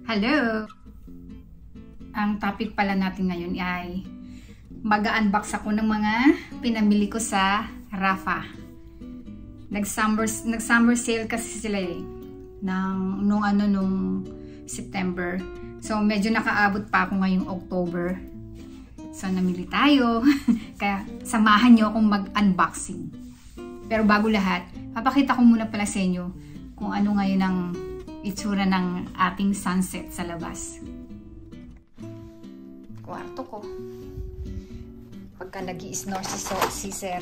Hello! Ang topic pala natin ngayon ay mag-unbox ako ng mga pinamili ko sa Rafa. Nag-summer sale kasi sila nung September. So medyo nakaabot pa ako ngayong October. So namili tayo. Kaya samahan nyo akong mag-unboxing. Pero bago lahat, papakita ko muna pala sa inyo kung ano ngayon ang itsura ng ating sunset sa labas. Kwarto ko. Pagka nag-i-snore si Sir.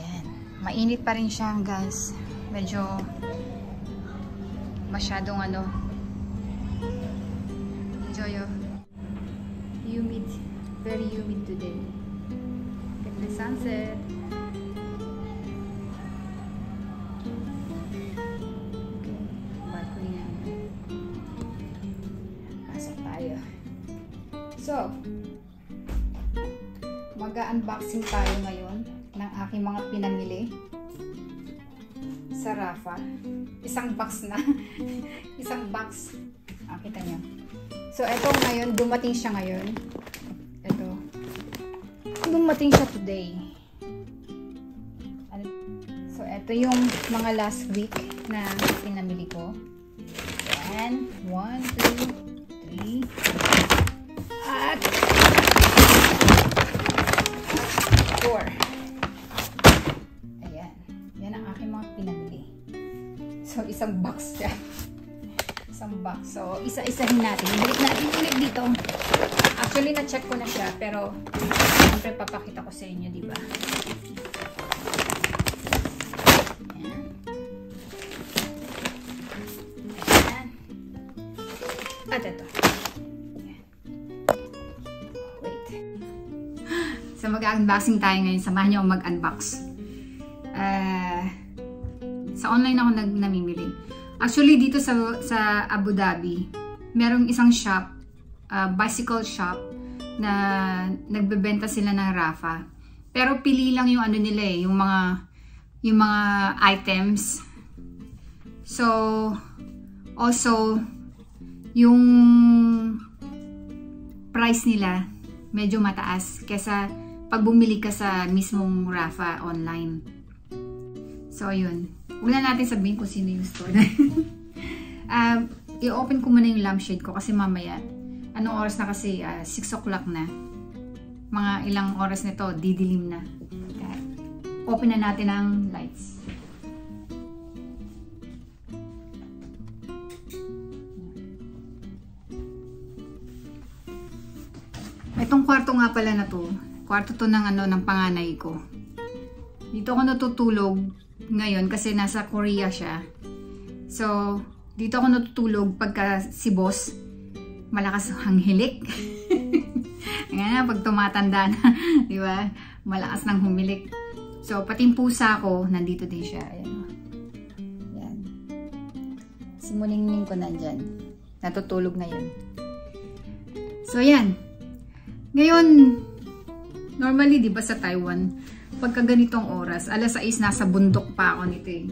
Yan. Mainit pa rin siya, guys. Medyo masyadong enjoy. Humid. Very humid today. Look at the sunset. So, mag-unboxing tayo ngayon ng aking mga pinamili sa Rafa. Isang box na. Isang box. Kita nyo. So, eto ngayon, dumating siya ngayon. Eto. Dumating siya today. So, eto yung mga last week na pinamili ko. And, 1, 2, 3, at 4. Ayan. Yan ang aking mga pinamili. So, isang box siya. Isang box. So, isa-isahin natin. Ibalik natin ulit dito. Actually, na-check ko na siya. Pero, siyempre, papakita ko sa inyo, diba? Ayan. Ayan. At ito. So, mag-unboxing tayo ngayon. Samahan niyo akong mag-unbox. Sa online ako namimili. Actually, dito sa Abu Dhabi, merong isang shop, bicycle shop, na nagbebenta sila ng Rafa. Pero pili lang yung nila yung mga items. So, also, yung price nila medyo mataas kesa pag bumili ka sa mismong Rafa online. So, yun. Huwag na natin sabihin kung sino yung store na i-open ko muna yung lampshade ko kasi mamaya, anong oras na kasi? 6 o'clock na. Mga ilang oras nito, didilim na. Kaya, open na natin ang lights. Itong kwarto nga pala na to, kwarto to ng panganay ko. Dito ako natutulog ngayon kasi nasa Korea siya. So, dito ako natutulog pagka si boss malakas ang hilik. Ngayon pag tumatanda na, di ba? Malakas nang humilik. So, pati yung pusa ko, nandito din siya. Ayan. Ayan. Si Muningning ko nandyan. Natutulog na yun. So, ayan. Ngayon, normally, di ba sa Taiwan, pagka ganitong oras, alas 6 nasa bundok pa ako nito eh.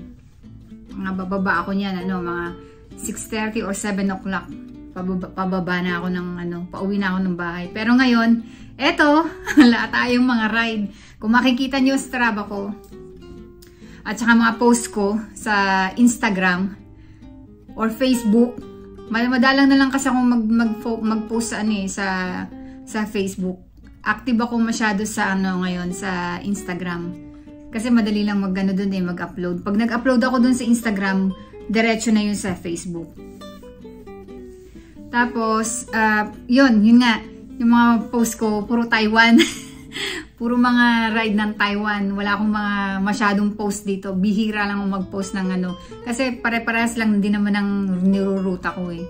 Mga bababa ako niyan, mga 6:30 or 7 o'clock. Pababa na ako pauwi na ako ng bahay. Pero ngayon, eto, wala tayong mga ride. Kung makikita nyo sa Strava ko, at saka mga post ko sa Instagram or Facebook, madalang na lang kasi akong mag-post sa Facebook. Active ako masyado sa ngayon sa Instagram. Kasi madali lang mag-upload. Pag nag-upload ako dun sa Instagram, diretso na yun sa Facebook. Tapos, yun nga, yung mga post ko, puro Taiwan. Puro mga ride ng Taiwan. Wala akong mga masyadong post dito. Bihira lang akong mag-post ng Kasi pare-parehas lang din naman ang niruruta ko eh.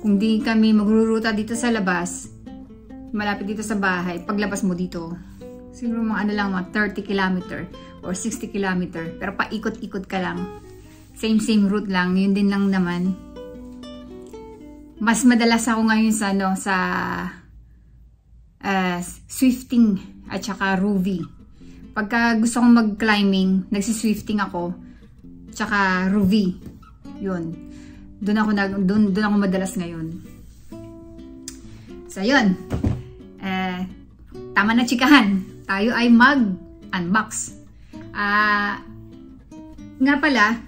Kung di kami magruruta dito sa labas, malapit dito sa bahay, paglabas mo dito, siguro mga 30 km or 60 km. Pero paikot-ikot ka lang. Same route lang. Yun din lang naman. Mas madalas ako ngayon sa swifting at saka Ruvi. Pagka gusto kong mag-climbing, nagsiswifting ako. Tsaka Ruvi. Yun. Doon ako madalas ngayon. So, yun. Tama na chikahan. Tayo ay mag-unbox. Nga pala,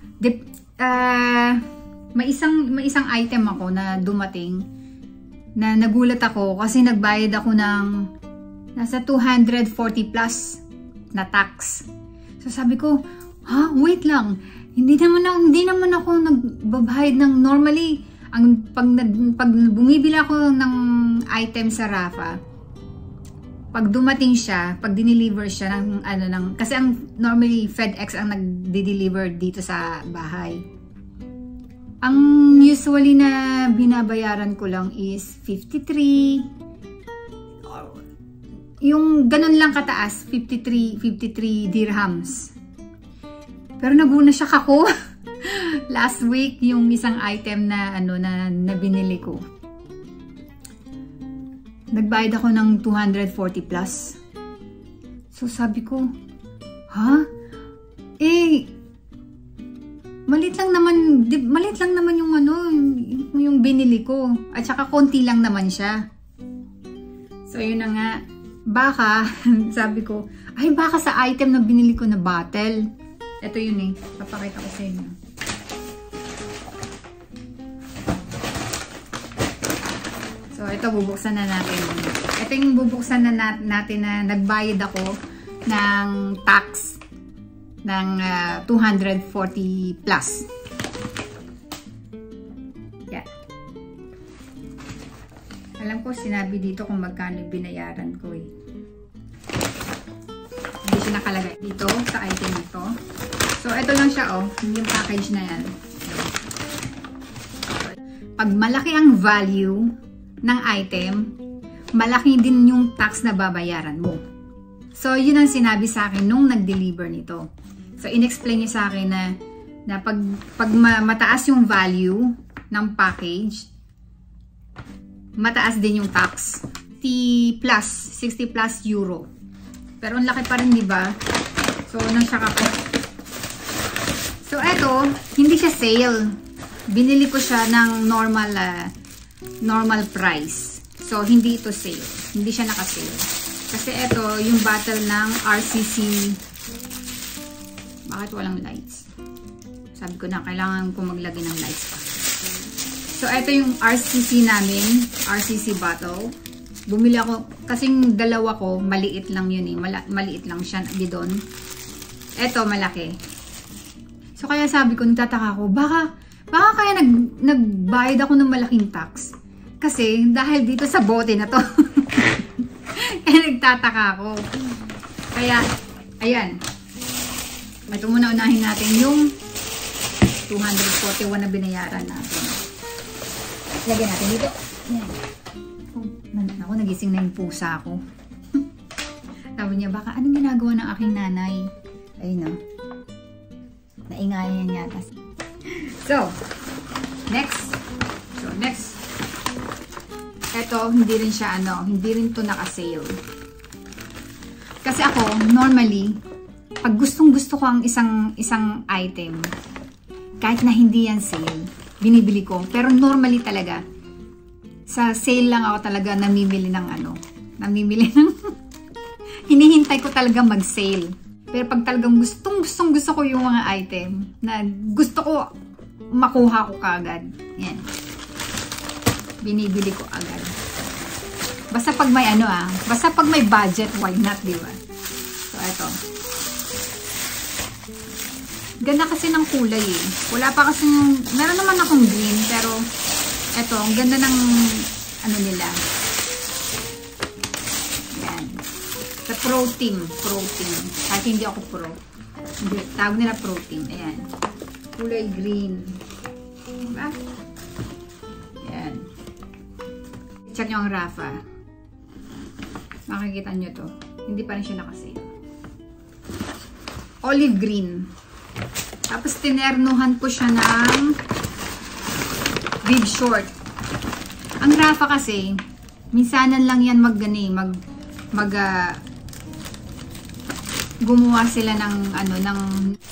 may isang item ako na dumating na nagulat ako kasi nagbayad ako ng nasa 240 plus na tax. So sabi ko, wait lang. Hindi naman ako nagbabayad ng normally pag bumibili ako ng item sa Rafa, pag dumating siya, pag dineliver siya ng kasi ang normally FedEx ang nagde-deliver dito sa bahay. Ang usually na binabayaran ko lang is 53. Yung ganun lang kataas, 53 dirhams. Pero naguna siya ako last week yung isang item na na binili ko. Nagbayad ako ng 240 plus. So sabi ko, malit lang naman yung binili ko. At saka konti lang naman siya. So yun na nga, baka sabi ko, baka sa item na binili ko na bottle. Ito yun papakita ko sa inyo. So ito bubuksan na natin. Ito yung bubuksan na natin na nagbayad ako ng tax ng 240 plus. Yeah. Alam ko sinabi dito kung magkano binayaran ko Hindi siya nakalagay dito sa item nito. So ito lang siya yung package na yan. Pag malaki ang value ng item, malaki din yung tax na babayaran mo. So yun ang sinabi sa akin nung nag-deliver nito. So, in-explain niya sa akin na pag mataas yung value ng package, mataas din yung tax. 60 plus euro. Pero ang laki pa rin, di ba? So, nang-shock ako. So, eto, hindi siya sale. Binili ko siya ng normal price. So, hindi ito sale. Hindi siya naka-sale. Kasi eto, yung bottle ng RCC. Bakit walang lights? Sabi ko na, kailangan ko maglagay ng lights pa. So, ito yung RCC namin. RCC bottle. Bumili ako, kasing dalawa ko, maliit lang yun maliit lang siya doon. Ito, malaki. So, kaya sabi ko, nagtataka ko, baka kaya nagbayad ako ng malaking tax. Kasi, dahil dito sa bote na to. Kaya nagtataka ako. Kaya, ayan. Ito muna unahin natin yung 241 na binayaran natin. Lagyan natin dito. Yan. Ako, nagising na yung pusa ko. Sabi niya, baka anong ginagawa ng aking nanay? Ayun naingayan niya yata. So, next. Ito, hindi rin siya hindi rin to naka-sale. Kasi ako, normally, pag gustong-gusto ko ang isang item, kahit na hindi yan sale, binibili ko. Pero normally talaga, sa sale lang ako talaga namimili ng hinihintay ko talaga mag-sale. Pero pag talagang gustong-gusto ko yung mga item, na gusto ko makuha ko kagad, yan. Binibili ko agad. Basta pag may basta pag may budget, why not, di ba? So, eto. Ganda kasi ng kulay Wala pa kasi meron naman akong green, pero eto, ang ganda ng nila. Yan. Sa Pro Team. Kahit hindi ako pro. Hindi, tawag nila Pro Team. Ayan. Kulay green. Diba? Yan. Check nyo ang Rafa. Makikita nyo to. Hindi pa rin siya nakasale. Olive green. Tapos tinernuhan ko siya ng big short. Ang Rafa kasi, gumawa sila ng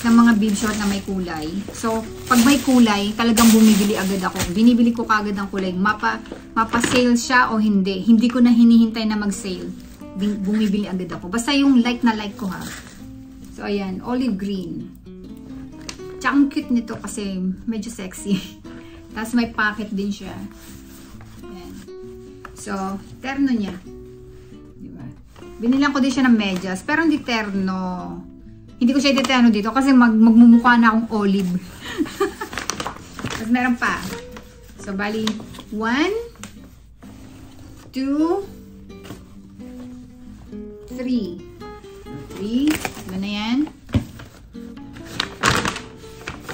mga bib short na may kulay. So, pag may kulay, talagang bumibili agad ako. Binibili ko kaagad ang kulay. Mapa-sale siya o hindi. Hindi ko na hinihintay na mag-sale. Bumibili agad ako. Basta yung like na like ko ha. So, ayan. Olive green. Tsaka ang cute nito kasi medyo sexy. Tapos may pocket din siya. Ayan. So, terno niya. Binilang ko din siya ng medyas, pero hindi terno. Hindi ko siya terno dito kasi magmumukha na akong olive. Tapos meron pa. So, bali, 1, 2, 3. 3. Ano na yan?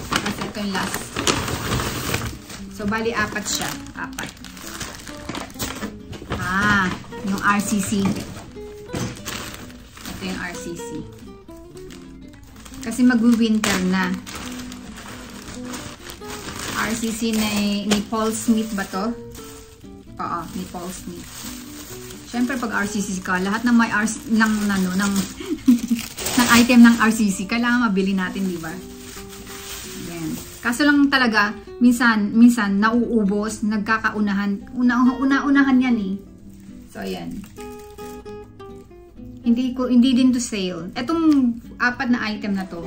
Tapos ito yung last. So, bali, 4 siya. 4. Yung RCC. Yung RCC. Kasi mag-winter na. RCC ni Paul Smith ba to? Oo, ni Paul Smith. Siyempre pag RCC ka, lahat ng may ng item ng RCC, kailangan mabili natin, di ba? Ayan. Kaso lang talaga, minsan nauubos, nagkakaunahan. Una-unahan yan eh. So, ayan. Hindi din to sale. Etong 4 na item na to,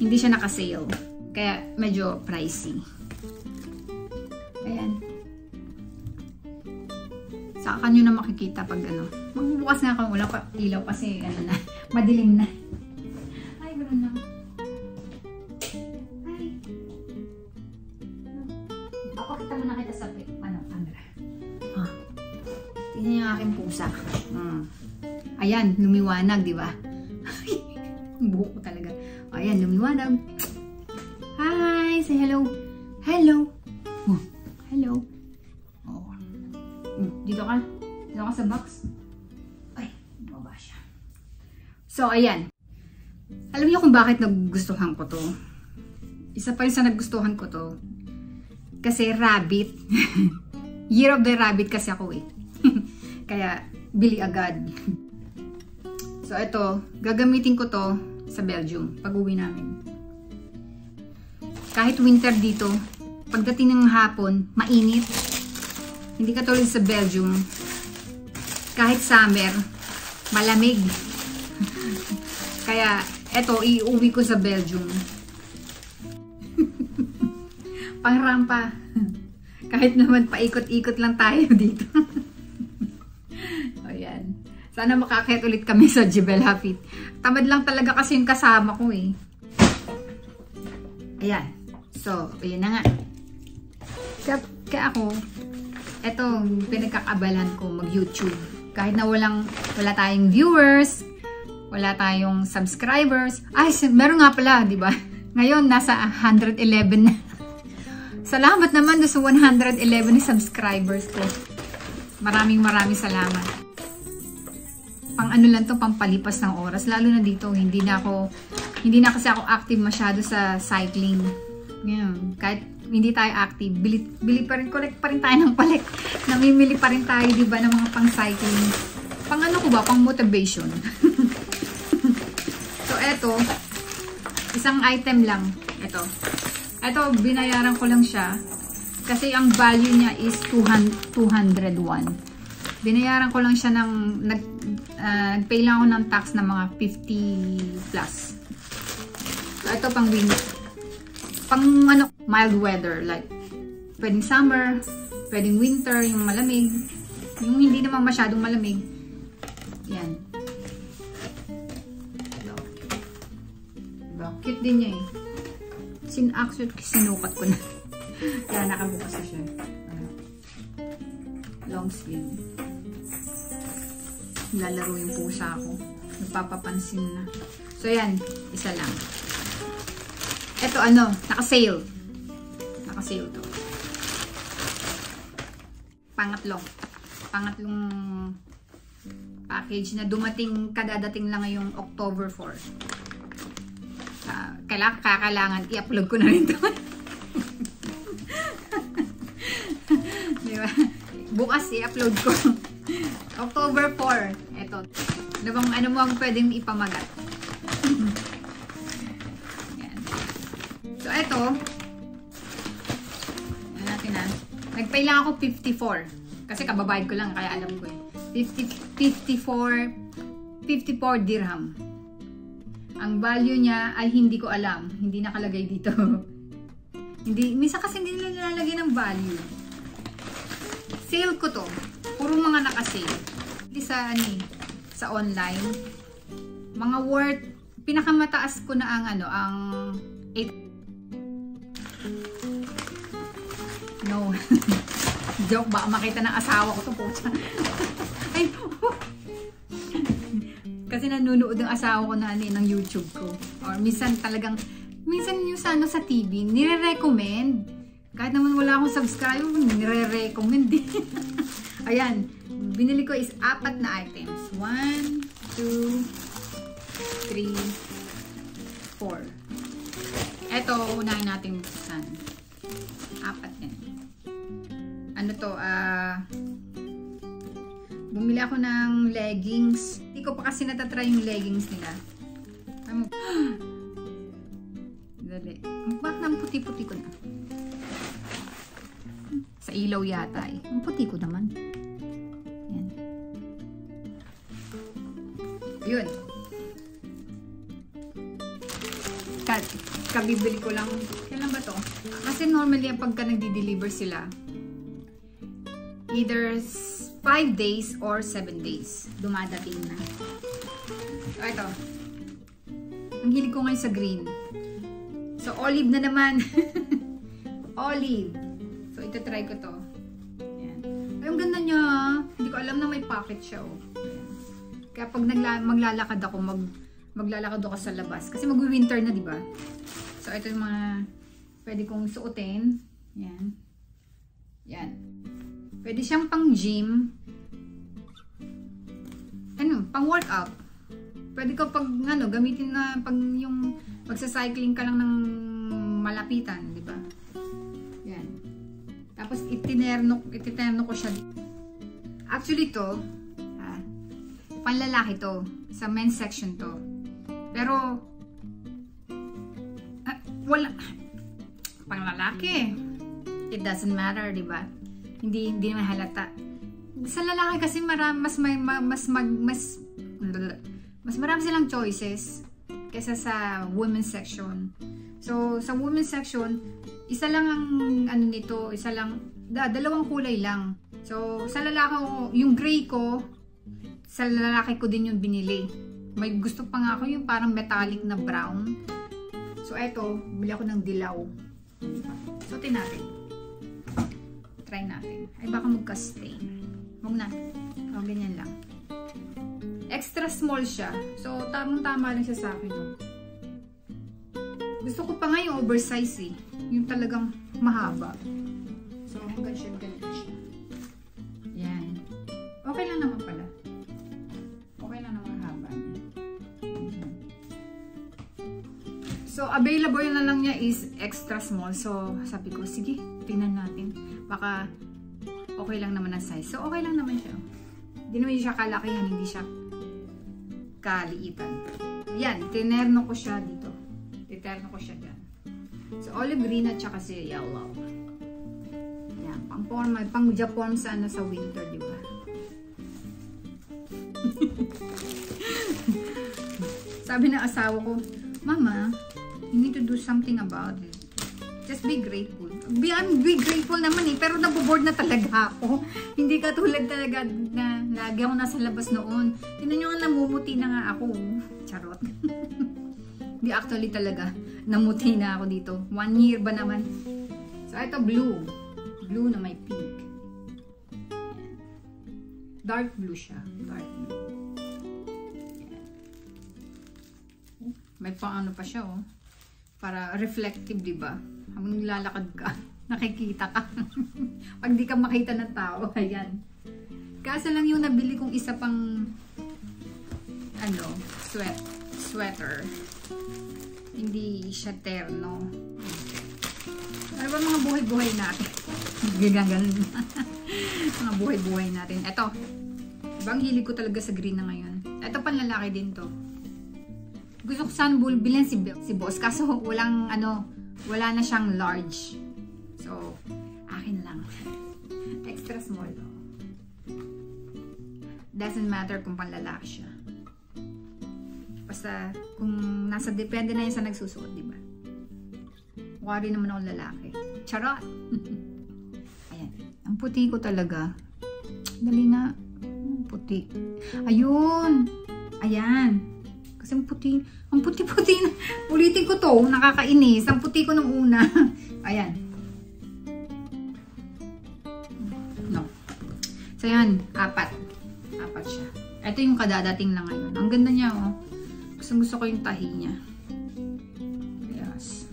hindi siya naka-sale. Kaya medyo pricey. Ayan. Saka nyo na makikita pag magbubukas na ako, wala pa ilaw kasi na, madilim na. Ay, ganoon lang. Ay. Papakita mo na kita sa camera. Tingnan yung aking pusa. Ayan, lumiwanag, di ba? Buhok ko talaga. Ayan, lumiwanag. Hi! Say hello. Hello. Oh, hello. Oh. Dito ka. Dito ka sa box. Ay, baba siya. So, ayan. Alam niyo kung bakit nagustuhan ko to? Isa pa rin sa nagustuhan ko to. Kasi rabbit. Year of the rabbit kasi ako eh. Kaya, bili agad. So, ito, gagamitin ko to sa Belgium pag-uwi namin. Kahit winter dito, pagdating ng hapon, mainit. Hindi katulad sa Belgium. Kahit summer, malamig. Kaya, ito, iuwi ko sa Belgium. Pangrampa. Kahit naman paikot-ikot lang tayo dito. Ayan. Sana makakit ulit kami sa Jebel Hafid. Tamad lang talaga kasi yung kasama ko eh. Ayan. So, ayan na nga. Kaya ako, eto, pinagkakabalan ko mag-YouTube. Kahit na wala tayong viewers, wala tayong subscribers. Ay, meron nga pala, di ba? Ngayon, nasa 111 na. Salamat naman sa 111 subscribers ko. Maraming salamat. Pang lang to, pang palipas ng oras. Lalo na dito, hindi na kasi ako active masyado sa cycling. Ngayon, kahit hindi tayo active, bili pa rin, collect pa rin tayo ng collect. Namimili pa rin tayo, di ba, ng mga pang cycling. Pang ko ba? Pang motivation. So, eto, isang item lang. Eto, binayaran ko lang siya. Kasi ang value niya is 201. Binayaran ko lang siya ng, nag-pay lang ako ng tax ng mga 50 plus. So, ito pang mild weather. Like, pwedeng summer, pwedeng winter, yung malamig. Yung hindi naman masyadong malamig. Yan. Diba? Cute din niya eh. Actually, sinukat ko na. Kaya nakabukas na siya. Long sleeve. Lalaro yung pusa ko. Nagpapapansin na. So, yan. Isa lang. Ito, naka-sale. Naka-sale to. Pangatlong package na dumating, kadadating lang ngayong October 4. Kailangan i-upload ko na rin to. Diba? Bukas i-upload ko. October 4. Ito. Ano mo ang pwedeng ipamagat? Yan. So, ito. Yan natin na. Nagpay lang ako 54. Kasi kababayad ko lang, kaya alam ko eh. 54 dirham. Ang value niya ay hindi ko alam. Hindi nakalagay dito. Hindi, minsan kasi hindi nila nilalagay ng value. Sale ko to. Puro mga naka-sale. Hindi sa, sa online. Mga worth, pinakamataas ko na ang ang 8. No. Joke, baka makita ng asawa ko to po. Ay, kasi nanonood ng asawa ko na ng YouTube ko. Or minsan talagang, minsan yung sa TV, nire-recommend. Kahit naman wala akong subscriber, nire-recommend din. Ayan, binili ko is 4 na items. 1, 2, 3, 4. Ito, unahin natin buksan. 4 yan. Ano to, bumili ako ng leggings. Hindi ko pa kasi natatry yung leggings nila. Dali. Bakit na ang puti-puti ko na? Sa ilaw yata eh. Ang puti ko naman. Yan. Yun. Kabibili ko lang. Kailan ba to? Kasi normally pagka nagdi-deliver sila, either 5 days or 7 days. Dumadating na. So, ito. Ang hilig ko ngayon sa green. So, olive na naman. Olive. So, ito try ko to. Ayan. Ay, ang ganda niya. Hindi ko alam na may pocket siya. Oh. Kaya pag maglalakad ako, maglalakad ako sa labas. Kasi mag-winter na, di ba? So, ito yung mga pwede kong suotin. Ayan. Yan. Pwede siyang pang gym. Ano, pang workout. Pwede ko pag gamitin na pag yung magsa-cycling ka lang ng malapitan, di ba? Yan. Tapos ititerno ko siya. Actually to, panlalaki to. Sa men's section to. Pero wala pang lalaki. It doesn't matter, di ba? Hindi naman halata. Sa lalaki kasi mas marami silang choices kaysa sa women's section. So, sa women's section, isa lang ang nito, dalawang kulay lang. So, sa lalaki, yung gray ko, sa lalaki ko din yung binili. May gusto pa nga ako yung parang metallic na brown. So, eto, bili ako ng dilaw. So, natin. Try natin. Ay, baka magka-stain. Huwag na. O, ganyan lang. Extra small siya. So, tamang-tama lang siya sa akin. No? Gusto ko pa nga yung oversize eh. Yung talagang mahaba. So, hanggang siya, ganito siya. Yan. Okay lang naman pala. Okay lang naman haba niya. So, available na lang niya is extra small. So, sabi ko, sige, tingnan natin. Baka okay lang naman ang size. So, okay lang naman siya. Hindi naman siya kalakihan, hindi siya kaliitan. Yan, tinerno ko siya dito. Titerno ko siya dyan. So, olive green at saka si yellow. Yan, pang Japan sana sa winter, di ba? Sabi ng asawa ko, Mama, you need to do something about it. Just be grateful. Be grateful naman eh, pero naboboard na talaga ako. Hindi katulad talaga na lagi ako nasa labas noon. Tingnan nyo nga, namumuti na nga ako. Charot. Hindi, actually talaga, namuti na ako dito. 1 year ba naman? So, ito blue. Blue na may pink. Dark blue siya. Dark blue. May paano pa siya, oh. Para reflective, di ba? Habang nilalakad ka, nakikita ka. Pag di ka makita ng tao, ayan. Kaso lang yung nabili kong isa pang sweater. Hindi siya terno. Ano ba mga buhay-buhay natin? Gaganon. Mga buhay-buhay natin. Ito. Ibang hilig ko talaga sa green na ngayon. Ito panlalaki din to. Gusto ko sana bilhin si boss. Kaso walang wala na siyang large. So, akin lang. Extra small. Doesn't matter kung panlalaki siya. Basta, kung depende na yun sa nagsusuot, diba? Mukha rin naman ako lalaki. Charot! Ayan. Ang puti ko talaga. Dali nga. Puti. Ayun! Ayan. Kasi ang puti-puti na. Ulitin ko to. Nakakainis. Ang puti ko nung una. Ayan. No. So, yan. Apat siya. Ito yung kadadating lang ngayon. Ang ganda niya, oh. Gusto ko yung tahi niya. Yes.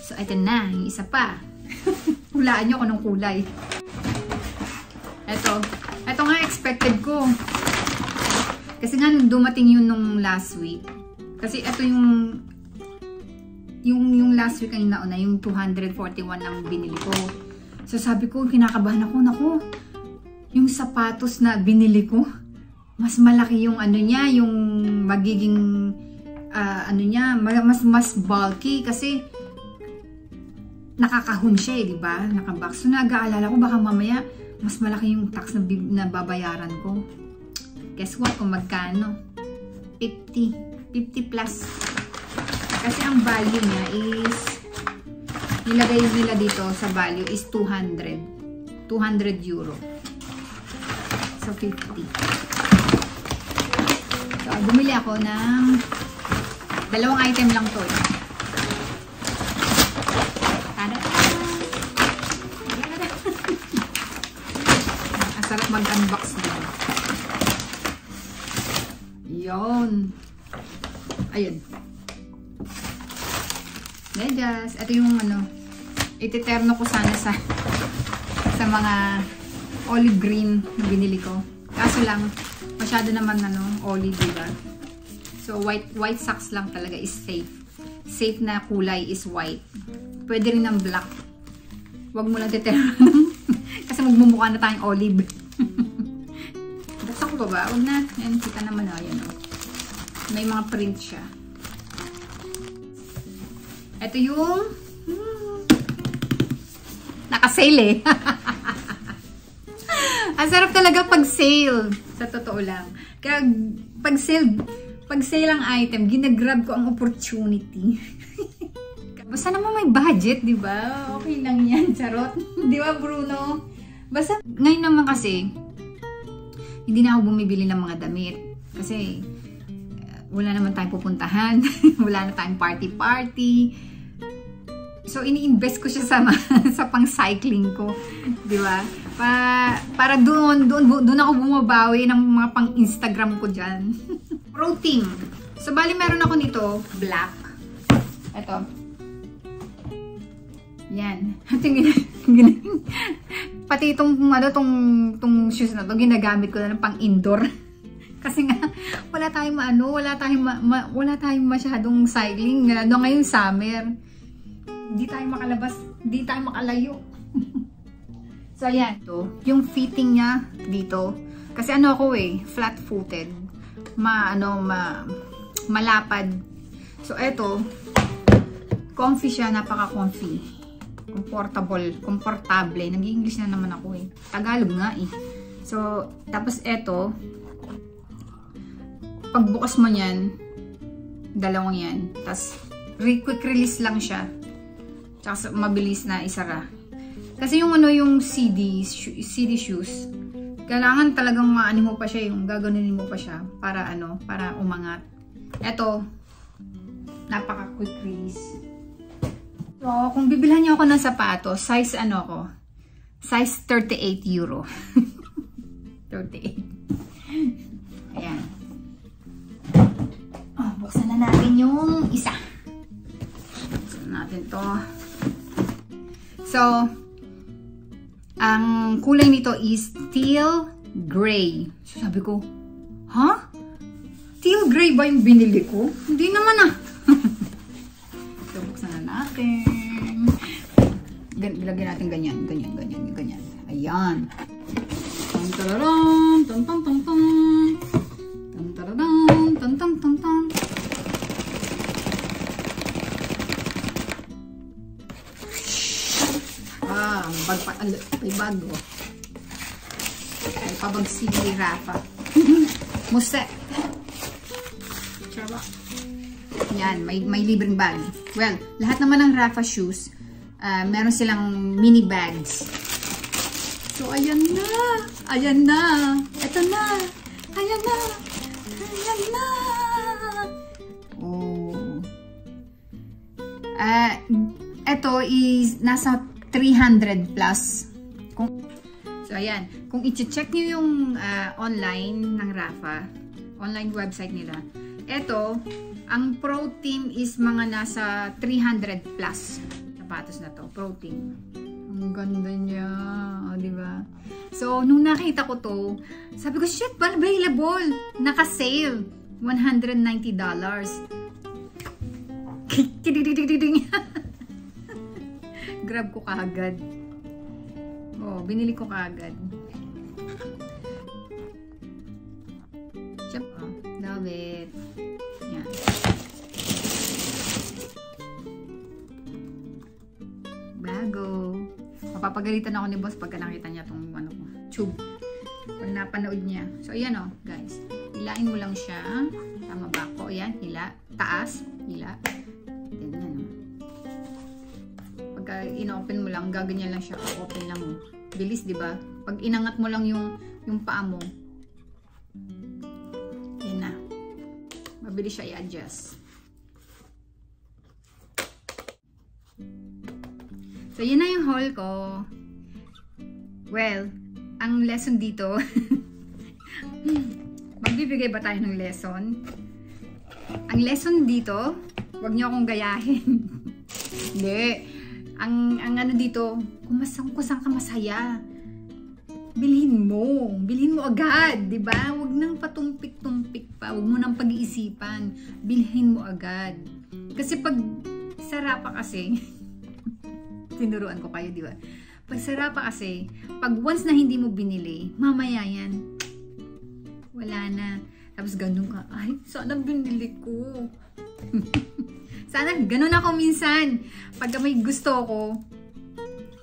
So, ito na. Yung isa pa. Hulaan nyo kung anong kulay. Ito nga expected ko. Kasi nga dumating yun nung last week. Kasi ito yung last week ang inauna, yung 241 ang binili ko. So sabi ko, kinakabahan ako, naku, yung sapatos na binili ko, mas malaki yung niya, yung magiging niya, mas bulky kasi nakakahon siya di ba? Nakabox. So nag-aalala ko baka mamaya mas malaki yung tax na babayaran ko. Guess what? Kung magkano? 50 plus. Kasi ang value niya is nilagay nila dito sa value is 200 euro. So 50. So bumili ako ng dalawang item lang to. Ang sarap mag-unbox dito. Yun. Ayun. Medyas. Ito yung ititerno ko sana sa mga olive green na binili ko. Kaso lang, masyado naman olive, diba? So, white socks lang talaga is safe. Safe na kulay is white. Pwede rin ng black. Huwag mo lang titerno. Kasi magmumukha na tayong olive. Buksan ko ba? Huwag na. Yan, kita naman ayan. May mga print siya. Ito yung naka-sale eh. Ang sarap talaga pag sale. Sa totoo lang. Kaya pag sale ang item, ginagrab ko ang opportunity. Basta naman may budget, di ba? Okay lang yan, charot. Di ba, Bruno? Basta ngayon naman kasi, hindi na ako bumibili ng mga damit. Kasi wala naman tayong pupuntahan. Wala na tayong party-party. So, ini-invest ko siya sa pang-cycling ko. Di ba? Para doon ako bumabawi ng mga pang-Instagram ko dyan. Pro team. So, bali meron ako nito, black. Ito. Yan. Pati itong shoes na to, ginagamit ko na ng pang-indoor. Kasi nga, wala tayong masyadong cycling. Lalo ngayon summer. Hindi tayo makalabas, hindi tayo makalayo. So, ayan. Ito, yung fitting niya dito. Kasi ako flat-footed. Malapad. So, ito, comfy siya, napaka-comfy. Komportable. Nag-English na naman ako Tagalog nga So, tapos ito, pagbukas mo niyan, dalawang yan. Tapos, quick release lang siya. Tsaka mabilis na isara. Kasi yung yung CD shoes, kailangan talagang maano mo pa siya, yung gaganunin mo pa siya para para umangat. Ito, napaka quick release. So, kung bibilhan niyo ako ng sapatos, size ako? Size 38 euro. 38. Ayan. Oh, buksan na natin yung isa. Buksan natin to. So, ang kulay nito is teal gray. So, sabi ko, ha? Teal gray ba yung binili ko? Hindi naman So, buksan na natin. Lagyan natin ganyan. Ayan. Tang-tararam! Tang-tang-tang-tang! Tang-tararam! bag pa. May bag, oh. May pabag si Rafa. Muste. Charot. Yan, may libreng bag. Well, lahat naman ng Rafa shoes, meron silang mini bags. So, ayan na. Ayan na. Ito na. Ayan na. Ayan na. Oh. Ito is nasa 300 plus. So, ayan. Kung i-check nyo yung online ng Rafa, online website nila, ito, ang Pro Team is mga nasa 300 plus. Sapatos na to, Pro Team. Ang ganda niya, oh, di ba? So, nung nakita ko to, sabi ko, shit, available! Naka-sale, $190. Grab ko kaagad. Oh, binili ko kaagad. Siyempre, love it. Yan. Bago. Mapapagalitan ako ni boss pagka nakita niya tong ano ko, tube. Pag napanood niya. So, ayan o, guys. Hilain mo lang siya. Tama ba ako? Ayan, hila. Taas, hila. Ganyan o. Pagka in-open mo lang, gaganyan lang siya. Open lang mo. Bilis, di ba? Pag inangat mo lang yung paa mo, yan na. Mabilis siya i-adjust. So, yun na yung haul ko. Well, ang lesson dito, magbibigay ba tayo ng lesson? Ang lesson dito, huwag niyo akong gayahin. Hindi. Ang ano dito, kung saan ka masaya, bilhin mo. Bilhin mo agad, di ba? Huwag nang patumpik-tumpik pa. Huwag mo nang pag-iisipan. Bilhin mo agad. Kasi pag sara pa kasi, tinuruan ko kayo, di ba? Pag sara pa kasi, pag once na hindi mo binili, mamaya yan, wala na. Tapos ganun ka, ay, sana binili ko. Sana, ganun ako minsan. Pagka may gusto ko,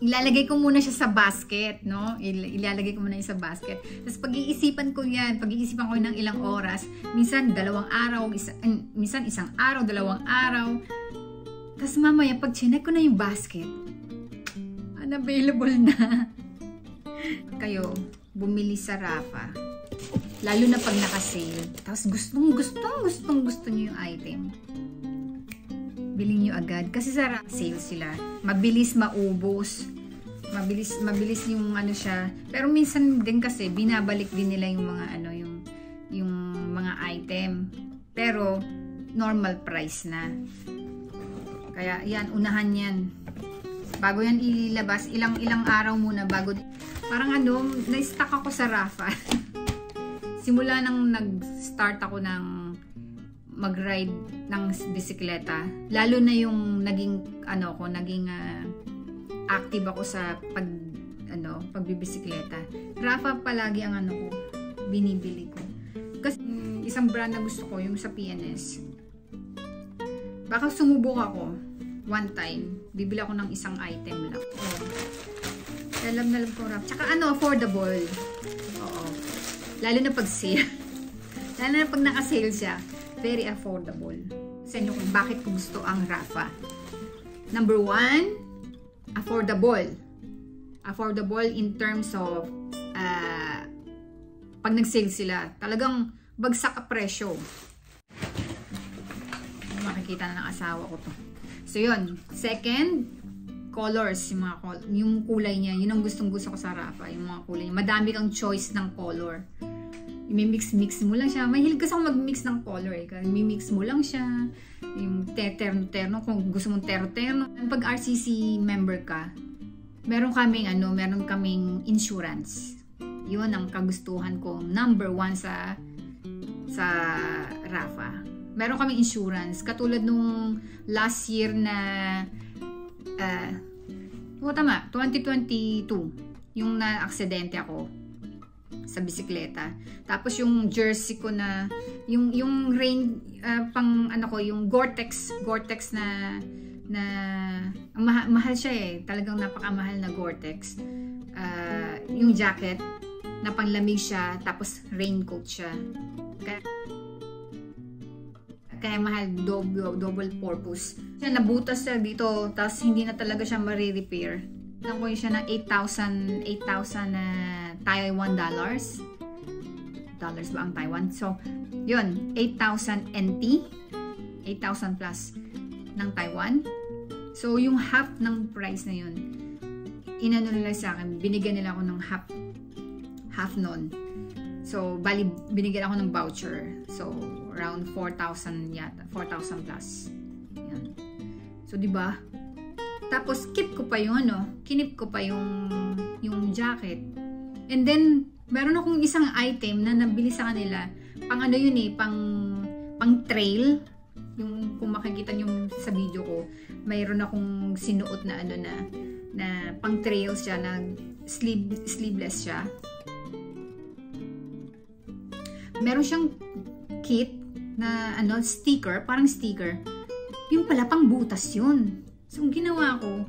ilalagay ko muna siya sa basket, no? Ilalagay ko muna siya sa basket. Tapos pag-iisipan ko yan, pag-iisipan ko ng ilang oras, minsan 2 araw, minsan 1 araw, 2 araw. Tapos mamaya, pag chinek ko na yung basket, unavailable na. Kayo, bumili sa Rafa. Lalo na pag naka-sale. Tapos gusto nyo yung item. Bilhin nyo agad. Kasi sa sale sila. Mabilis maubos. Mabilis yung ano siya. Pero minsan din kasi, binabalik din nila yung mga ano, yung mga item. Pero, normal price na. Kaya, yan, unahan yan. Bago yan ilabas, ilang araw muna bago. Parang ano, na-stuck ako sa Rafa. Simula nang nag-start ako ng mag-ride ng bisikleta, lalo na yung naging active ako sa pagbibisikleta. Rafa palagi ang ano ko, binibili ko. Kasi isang brand na gusto ko, yung sa PNS. Baka sumubok ako one time, bibili ako ng isang item lang. Alam na lang ko Rafa. Tsaka ano, affordable. Oo. Lalo na pag sale. Lalo na pag naka-sale siya. Very affordable. Sa inyo kung bakit ko gusto ang Rafa. Number 1, affordable. Affordable in terms of pag nag-sale sila, talagang bagsak ang presyo. Makikita na ng asawa ko to. So yun, second, colors, yung kulay niya, yun ang gustong-gusto ko sa Rafa, yung mga kulay niya. Madami kang choice ng color. I-mix mo lang siya. Mahilig kasi ako mag-mix ng color eh. I-mix mo lang siya. Yung terno-terno, kung gusto mong terno-terno. Pag RCC member ka, meron kaming insurance. Yun ang kagustuhan ko. Number 1 sa Rafa. Meron kaming insurance. Katulad nung last year na 2022, yung na-aksidente ako. sa bisikleta. Tapos yung jersey ko na yung rain pang ano ko, yung Gore-Tex na mahal siya eh. Talagang napakamahal na Gore-Tex. Yung jacket na panglamig siya, tapos raincoat siya. Kaya mahal, double purpose. Siya nabutas siya dito, tapos hindi na talaga siya ma-repair. Nakuha siya ng 8,000 na Taiwan dollars. Dollars ba ang Taiwan? So, yun, 8,000 NT. 8,000 plus ng Taiwan. So, yung half ng price na yun, inano nila sa akin, binigyan nila ako ng half nun. So, bali, binigyan ako ng voucher. So, around 4,000 yata. 4,000 plus. Yan. So, diba? Tapos, kinip ko pa yung jacket. And then, meron akong isang item na nabili sa kanila. Pang ano yun eh, pang trail. Yung, kung makikita nyo sa video ko, mayroon akong sinuot na ano na pang trail siya, na sleeveless siya. Meron siyang kit na ano, sticker, parang sticker. Yung pala pang butas yun. So, ang ginawa ko,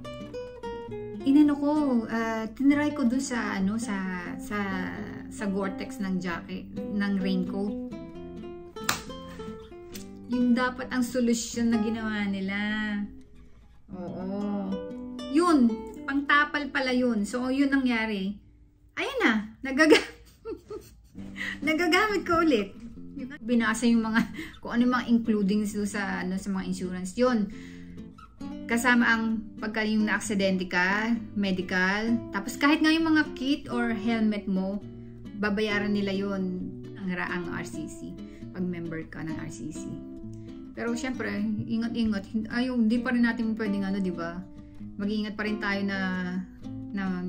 tinry ko dun sa ano, sa Gore-Tex ng jacket, ng raincoat. Yung dapat ang solusyon na ginawa nila. Oo. Yun, pangtapal pala yun. So, yun nangyari. Ayun na, nagagamit ko ulit. Binasa yung mga, kung ano yung mga includings sa mga insurance. Yun. Kasama ang pagka yung na-aksidente ka, medical, tapos kahit nga yung mga kit or helmet mo, babayaran nila yun ang RCC, pag member ka ng RCC. Pero syempre, ingat-ingat, hindi pa rin natin pwedeng ano, di ba? Mag-iingat pa rin tayo na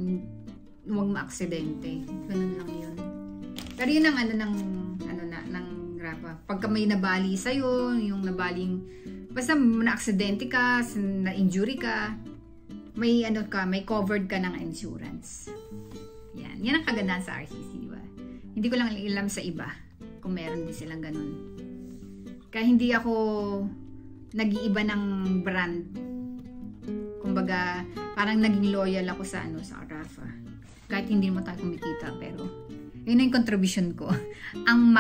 huwag ma-aksidente. Ganun lang yun. Pero yun ang ng grapa. Pagka may nabali sa'yo, yung nabaling, basta na-aksidente ka, na-injury ka, may may covered ka ng insurance. Yan ang kagandahan sa RCC, di ba? Hindi ko lang ilam sa iba kung meron din silang ganun. Kaya hindi ako nag-iiba ng brand. Kumbaga, parang naging loyal ako sa Rafa. Kahit hindi mo tayo kumikita, pero yun yung contribution ko. ang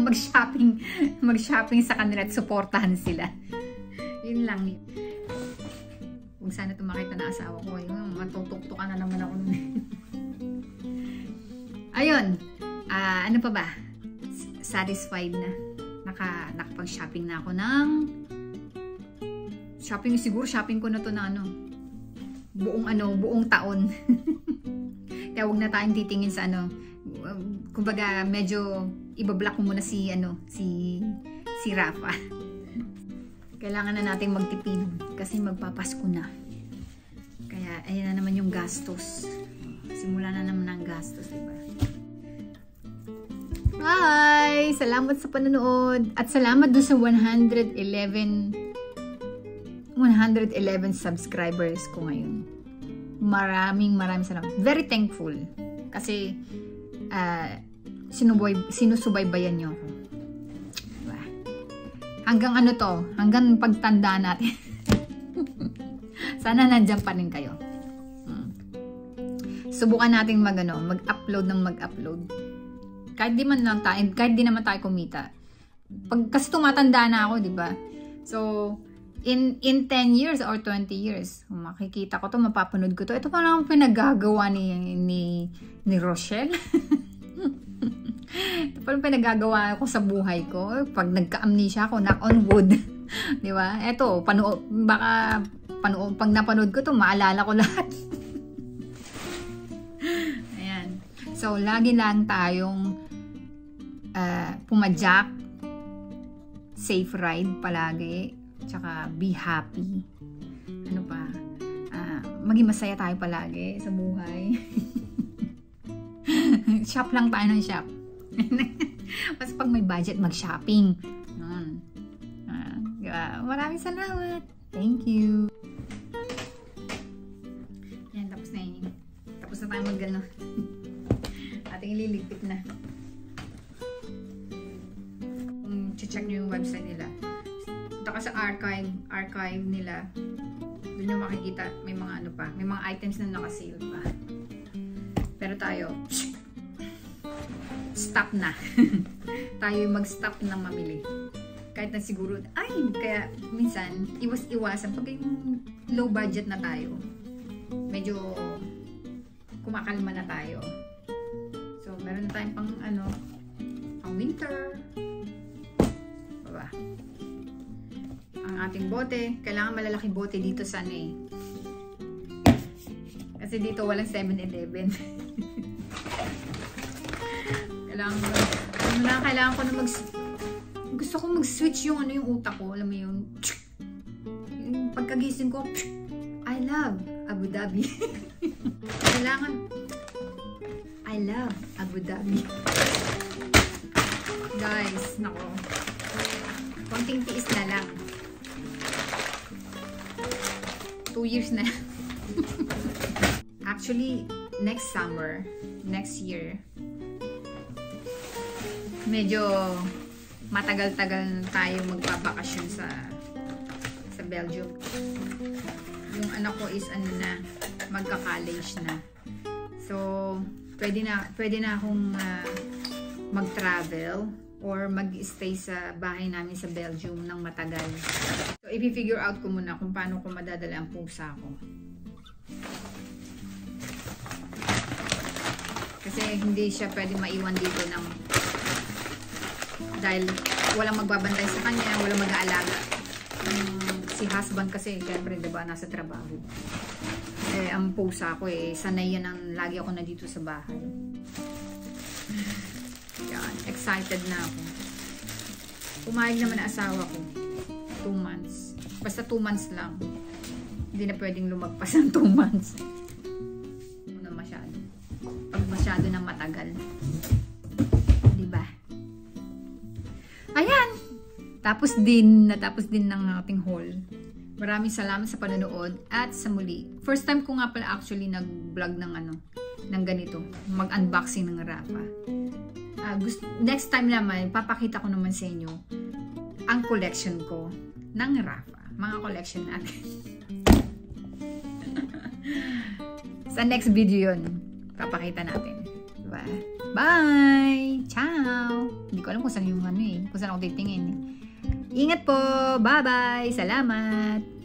mag-shopping sa kanila at supportahan sila. Yun lang. Kung sana tumakita na asawa ko, yun, matutuktukan na naman ako nun. Ayun. Ano pa ba? Satisfied na. Nakapag-shopping na ako ng shopping ko na to na buong taon. Kaya huwag na tayong titingin sa kumbaga medyo ibablock ko muna si Rafa. Kailangan na nating magtipid kasi magpapasko na. Kaya ayan na naman yung gastos. Simula na naman ang gastos, diba? Hi! Salamat sa panonood at salamat doon sa 111 subscribers ko ngayon. Maraming salamat. Very thankful kasi sinusubaybayan niyo ako. Diba? Hanggang pagtanda natin. Sana nandiyan pa rin kayo. Subukan natin mag-upload. Kahit di naman tayo kumita. Kasi tumatanda na ako, di ba? So, in 10 years or 20 years, makikita ko to, mapapanood ko to. Ito pa lang pinagagawa ni Rochelle. Ito pa lang pinagagawa ko sa buhay ko. Pag nagka-amnesia ako, knock on wood. Di ba? Ito, pag napanood ko to, maalala ko lahat. Ayan. So, lagi lang tayong pumadyak, safe ride palagi, tsaka be happy. Ano pa? Maging masaya tayo palagi sa buhay. Shop lang tayo ng shop. Mas pag may budget, mag-shopping. Maraming salamat. Thank you. Yan, tapos na yun. Tapos na tayo nililigpit na. Kung check nyo yung website nila, punta ka sa archive nila, doon nyo makikita may mga ano pa, may mga items na nakasale pa. Pero tayo, stop na. Tayo yung mag-stop na mamili. Kahit na siguro, kaya minsan, iwas-iwasan pag yung low budget na tayo. Medyo kumakalma na tayo. So, meron na tayong pang winter. Baba. Ang ating bote, kailangan malalaking bote dito sa kasi dito walang 7-Eleven. Kailangan ko na gusto ko mag-switch yung utak ko, alam mo yung pagkagising ko, I love Abu Dhabi. I love Abu Dhabi. Guys, nako. Konting tiis na lang. 2 years na. Actually, next summer, next year, medyo matagal-tagal tayo magbabakasyon sa Belgium. Yung anak ko is magka-college na. So, pwede na akong mag-travel or mag-stay sa bahay namin sa Belgium ng matagal. So, i-figure out ko muna kung paano ko madadala ang pusa ko. Kasi hindi siya pwede maiwan dito dahil walang magbabantay sa kanya, walang mag-aalaga. Si husband kasi, syempre, diba, nasa trabaho. Ang pusa ko sanay yan ang lagi ako na dito sa bahay. Yan, excited na ako. Pumayag naman ang asawa ko. 2 months. Basta 2 months lang. Hindi na pwedeng lumagpas ang 2 months. Pag masyado na matagal. Diba? Ayan! Natapos din ng ating haul. Maraming salamat sa panonood at sa muli. First time ko nga pala actually nag-vlog ng ganito. Mag-unboxing ng Rapha. Next time naman, papakita ko naman sa inyo ang collection ko ng Rapha. Mga collection natin. Sa next video yun. Papakita natin. Diba? Bye! Ciao! Hindi ko alam kung saan yung kung saan ako titingin. Ingat po! Bye-bye! Salamat!